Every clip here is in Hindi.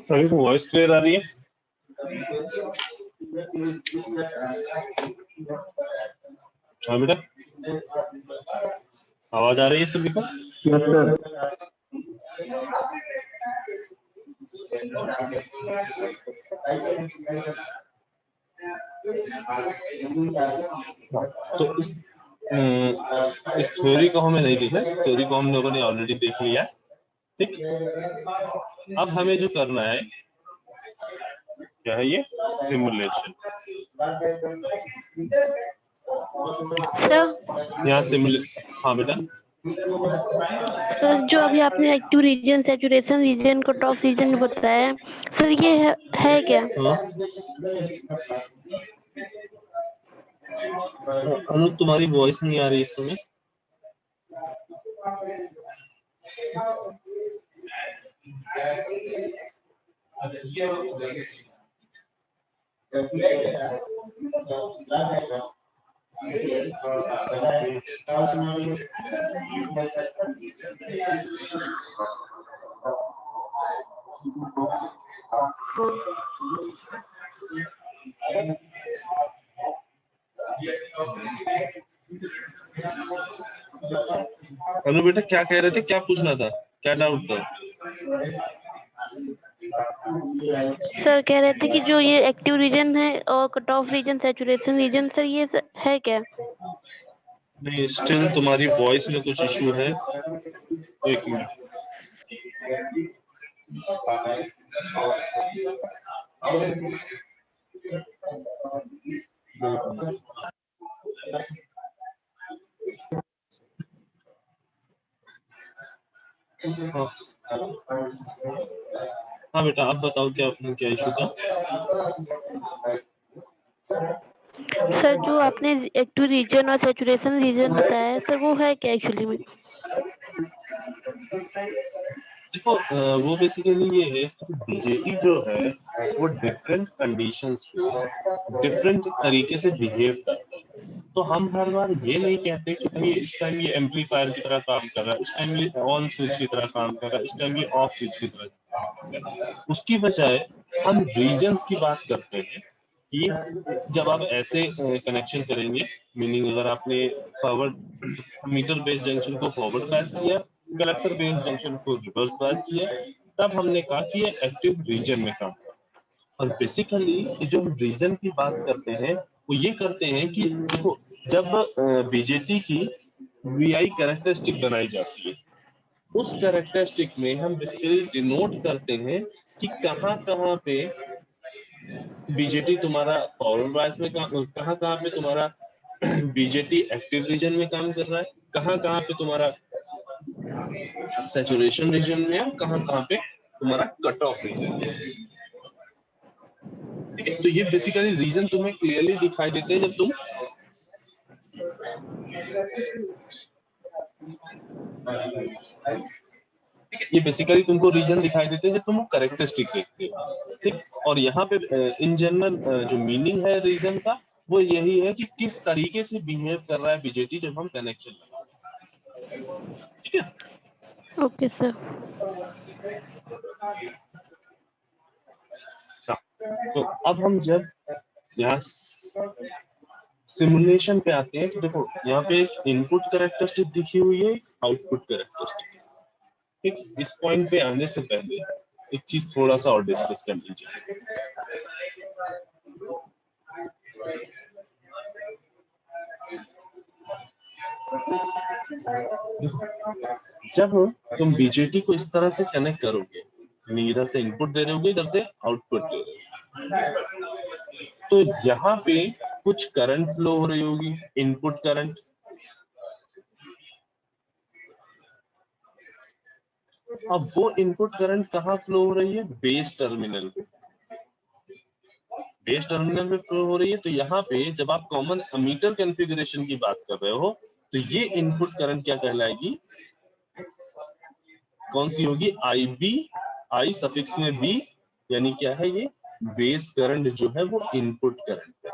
सभी को वॉइस क्लियर आ रही है? हाँ बेटा, आवाज आ रही है सभी को? तो इस थ्योरी को हमें नहीं देखना, थ्योरी को हम लोगों ने ऑलरेडी देख लिया। ठीक, अब हमें जो करना है क्या है, ये सिमुलेशन। यहाँ सिमुलेशन, हाँ बेटा। सर जो अभी आपने active region, saturation region, cut off region बताया सर, ये है क्या? अनु तुम्हारी वॉइस नहीं आ रही इस समय। अनु बेटा क्या कह रहे थे, क्या पूछना था, क्या डाउट था? सर कह रहे थे कि जो ये एक्टिव रीजन है और cut off region, saturation region, sir ये है क्या? नहीं, स्टिल तुम्हारी वॉइस में कुछ इशू है। एक मिनट। हाँ बेटा, आप बताओ क्या इशू था? सर जो आपने एक्टिव रीजन और सैचुरेशन रीजन बताया है सर, वो है क्या एक्चुअली में? देखो, वो बेसिकली ये है कि बीजेटी जो है वो डिफरेंट कंडीशंस में डिफरेंट तरीके से बिहेव करता है। तो हम हर बार ये नहीं कहते कि भाई इस टाइम ये एम्पलीफायर की तरह काम कर रहा है, इस टाइम ये ऑन स्विच की तरह काम कर रहा है, इस टाइम ये ऑफ स्विच की तरह काम कर रहा है। उसकी बजाय हम रीजन्स की बात करते हैं कि जब आप ऐसे कनेक्शन करेंगे, मीनिंग अगर आपने फॉरवर्ड मीटर बेस्ड जंक्शन को फॉरवर्ड बायस किया, कलेक्टर बेस्ड जंक्शन को रिवर्स बायस किया, तब हमने कहा कि ये एक्टिव रीजन में काम कर। और बेसिकली जो हम रीजन की बात करते हैं वो ये करते हैं कि देखो, जब बीजेटी की वीआई कैरेक्टरिस्टिक बनाई जाती है, उस कैरेक्टरिस्टिक में हम बेसिकली डिनोट करते हैं कि कहाँ कहाँ पे बीजेटी तुम्हारा फॉरवर्ड बायस में कहाँ कहाँ पे तुम्हारा बीजेटी एक्टिव रीजन में काम कर रहा है, कहाँ कहाँ पे तुम्हारा सैचुरेशन रीजन में है, कहाँ कहाँ पे तुम्हारा कट ऑफ रीजन में। ठीक है, तो ये बेसिकली रीजन तुम्हें क्लियरली दिखाई देते हैं जब तुम ठीक है, ये बेसिकली तुमको रीजन दिखाई देते हैं जब तुम कैरेक्टरिस्टिक देखते हो। ठीक, और यहाँ पे इन जनरल जो मीनिंग है रीजन का वो यही है कि किस तरीके से बिहेव कर रहा है बीजेटी जब हम कनेक्शन लगा रहे हैं। ठीक है, ओके सर। तो अब हम जब यहाँ सिमुलेशन पे आते हैं तो देखो, यहाँ पे एक इनपुट कैरेक्टरिस्टिक दिखी हुई है, आउटपुट कैरेक्टरिस्टिक। ठीक, इस पॉइंट पे आने से पहले एक चीज थोड़ा सा और डिस्कस कर लीजिए। जब तुम बीजेटी को इस तरह से कनेक्ट करोगे, इधर से इनपुट दे रहे होगे, इधर से आउटपुट दे रहे होगे, तो यहाँ पे कुछ करंट फ्लो हो रही होगी, इनपुट करंट। अब वो इनपुट करंट कहाँ फ्लो हो रही है? Base terminal. बेस टर्मिनल पे फ्लो हो रही है, तो यहाँ पे जब आप कॉमन एमीटर कॉन्फ़िगरेशन की बात कर रहे हो तो ये इनपुट करंट क्या कहलाएगी, कौन सी होगी, IB, आई सफिक्स में B, यानी क्या है ये बेस करंट जो है वो इनपुट करंट है।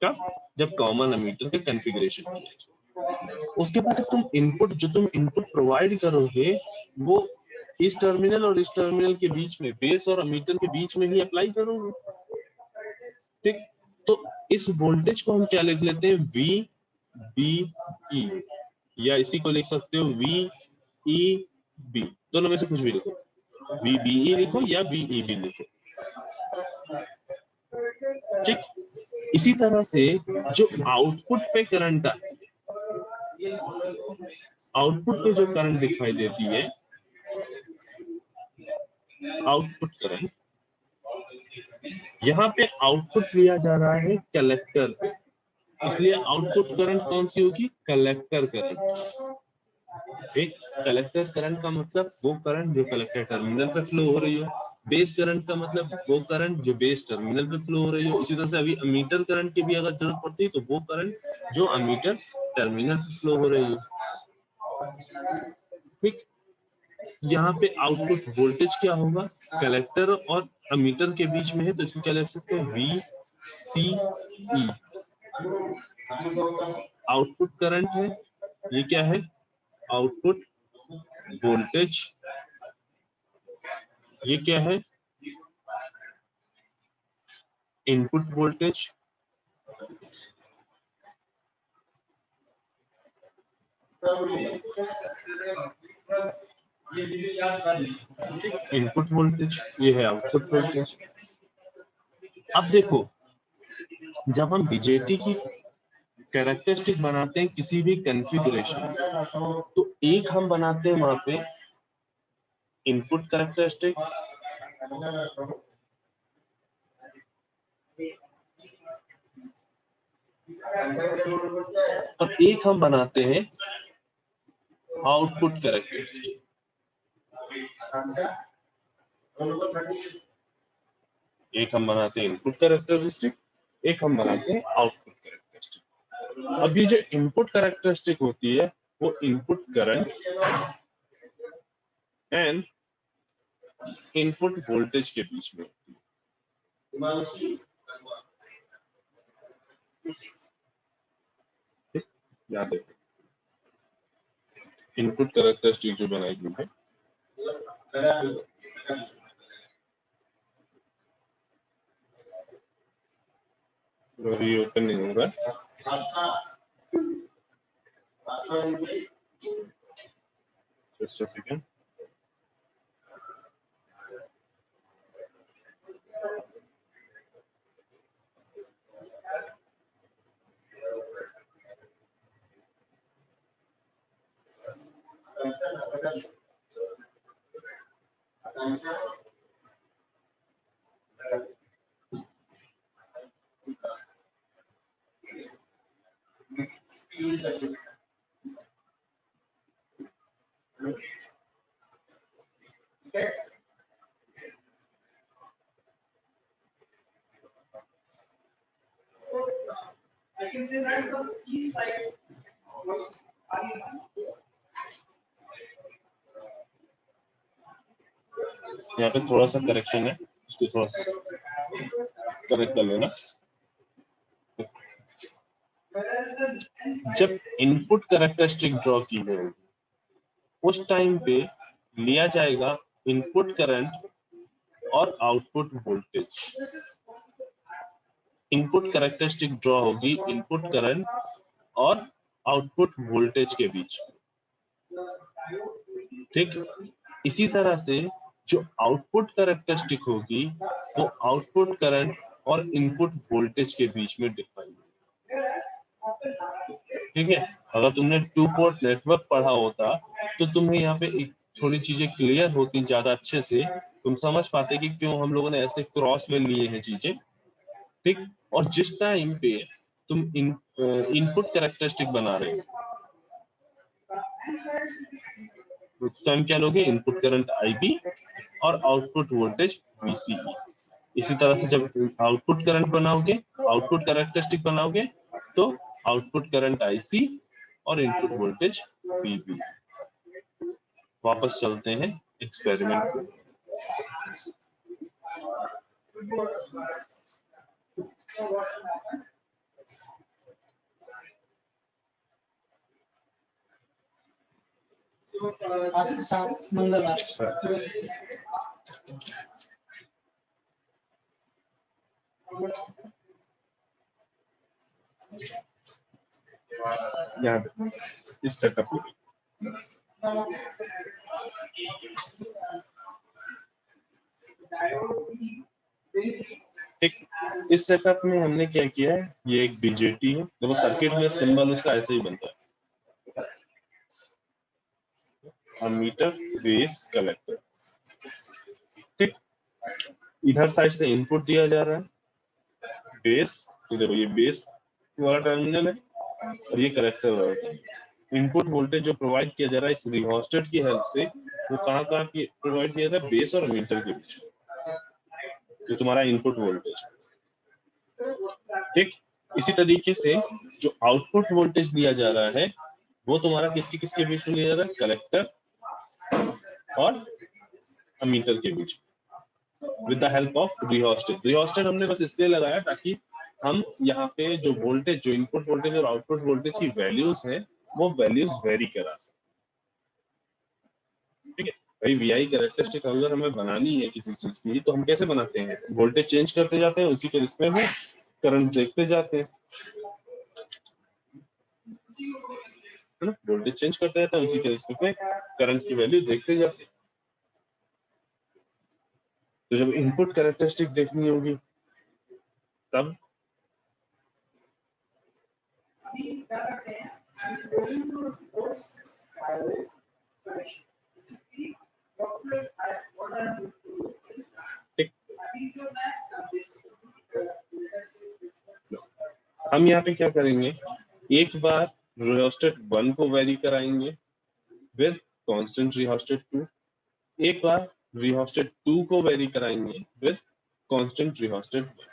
कब, जब कॉमन एमीटर के कॉन्फ़िगरेशन किया। उसके बाद जब तुम इनपुट प्रोवाइड करोगे वो इस टर्मिनल और इस टर्मिनल के बीच में, बेस और एमीटर के बीच में ही अप्लाई करोगे। ठीक, तो इस वोल्टेज को हम क्या लिख लेते हैं, VBE, या इसी को लिख सकते हो VEB, दोनों में से कुछ भी लिखो, VBE लिखो या VEB लिखो। ठीक, इसी तरह से जो आउटपुट पे करंट आती है, आउटपुट पे जो करंट दिखाई देती है, आउटपुट करंट, यहाँ पे आउटपुट लिया जा रहा है कलेक्टर पे, इसलिए आउटपुट करंट कौन सी होगी, कलेक्टर करंट। एक कलेक्टर करंट का मतलब वो करंट जो कलेक्टर टर्मिनल पे फ्लो हो रही हो, बेस करंट का मतलब वो करंट जो बेस टर्मिनल पे फ्लो हो रही हो। इसी तरह से अभी अमीटर करंट की भी अगर जरूरत पड़ती है तो वो करंट जो अमीटर टर्मिनल पे फ्लो हो रही हो। ठीक, यहाँ पे आउटपुट वोल्टेज क्या होगा, कलेक्टर और अमीटर के बीच में है तो इसको क्या लिख सकते हैं, VCE। आउटपुट करंट है, ये क्या है, आउटपुट वोल्टेज, ये क्या है, इनपुट वोल्टेज। इनपुट वोल्टेज, ये है आउटपुट वोल्टेज। अब देखो, जब हम बीजेटी की कैरेक्टरिस्टिक बनाते हैं किसी भी कॉन्फ़िगरेशन, तो एक हम बनाते हैं वहां पे इनपुट कैरेक्टरिस्टिक, और एक हम बनाते हैं आउटपुट कैरेक्टरिस्टिक। एक हम बनाते हैं इनपुट कैरेक्टरिस्टिक, एक हम बनाते हैं आउटपुट कैरेक्टरिस्टिक। अब ये जो इनपुट कैरेक्टरिस्टिक होती है वो input current and input voltage के बीच में होती है। याद रखो, इनपुट कैरेक्टरिस्टिक जो बनाई गई है, ये ओपन नहीं होगा, जस्ट अ सेकंड। यहाँ पे थोड़ा सा करेक्शन है, उसको थोड़ा सा करेक्ट कर लेना। जब इनपुट कैरेक्टरिस्टिक ड्रॉ की जाएगी उस टाइम पे लिया जाएगा इनपुट करंट और output voltage. Input characteristic draw होगी इनपुट करंट और आउटपुट वोल्टेज के बीच में। ठीक, इसी तरह से जो आउटपुट कैरेक्टरिस्टिक होगी वो आउटपुट करंट और इनपुट वोल्टेज के बीच में डिफाइन होगी। ठीक है, अगर तुमने 2 पोर्ट नेटवर्क पढ़ा होता तो तुम्हें यहाँ पे एक थोड़ी चीजें क्लियर होती ज्यादा अच्छे से, तुम समझ पाते कि क्यों हम लोगों ने ऐसे क्रॉस में लिए हैं चीजें। ठीक, और जिस टाइम पे तुम इनपुट कैरेक्टरिस्टिक बना रहे हो उस टाइम क्या लोगे, इनपुट करंट IB और आउटपुट वोल्टेज VCE। इसी तरह से जब आउटपुट करंट बनाओगे, आउटपुट कैरेक्टरिस्टिक बनाओगे, तो आउटपुट करंट IC और इनपुट वोल्टेज VB। वापस चलते हैं एक्सपेरिमेंट पे। आज के साथ मंगलवार यहाँ इस सेटअप में ठीक, इस सेटअप में हमने क्या किया है, ये एक BJT है। देखो सर्किट में सिंबल उसका ऐसे ही बनता है, अमीटर बेस कलेक्टर। ठीक, इधर साइड से इनपुट दिया जा रहा है बेस, देखो ये बेस वाला टर्मिनल है और ये कलेक्टर वाला टर्मिनल। इनपुट वोल्टेज जो प्रोवाइड किया जा रहा है इस रिहोस्टेट की हेल्प से, वो कहाँ प्रोवाइड किया जाता है, बेस और अमीटर के बीच, जो तुम्हारा इनपुट वोल्टेज। ठीक, इसी तरीके से जो आउटपुट वोल्टेज दिया जा रहा है वो तुम्हारा किसके किसके बीच में लिया जा रहा है, कलेक्टर और अमीटर के बीच, with the help of rheostat. Rheostat हमने बस इसलिए लगाया ताकि हम यहाँ पे जो वोल्टेज, जो इनपुट वोल्टेज और आउटपुट वोल्टेज की वैल्यूज है वो वैल्यूज वेरी करा सके। ठीक है भाई, VI कैरेक्टरिस्टिक अगर हमें बनानी है किसी चीज की तो हम कैसे बनाते हैं, वोल्टेज चेंज करते जाते हैं, उसी के रिस्पेक्ट में करंट देखते जाते हैं, है ना, वोल्टेज चेंज करते जाते हैं, उसी के रिस्पेक्ट में करंट की वैल्यू देखते जाते हैं। तो जब इनपुट कैरेक्टरिस्टिक देखनी होगी तब हम यहाँ पे क्या करेंगे, एक बार रिहोस्टेट 1 को वेरी कराएंगे विद कांस्टेंट रिहोस्टेट 2, एक बार रिहोस्टेट 2 को वेरी कराएंगे with constant rheostat 1।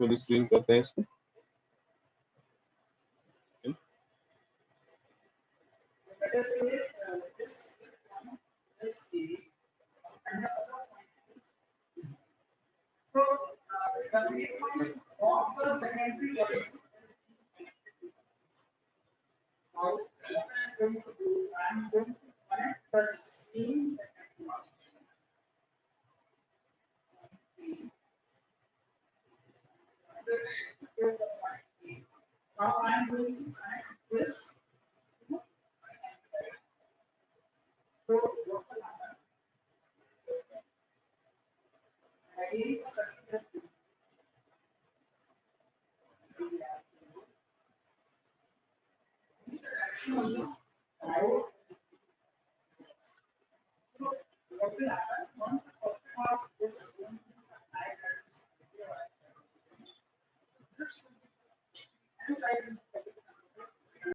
Full screen करते हैं इसको।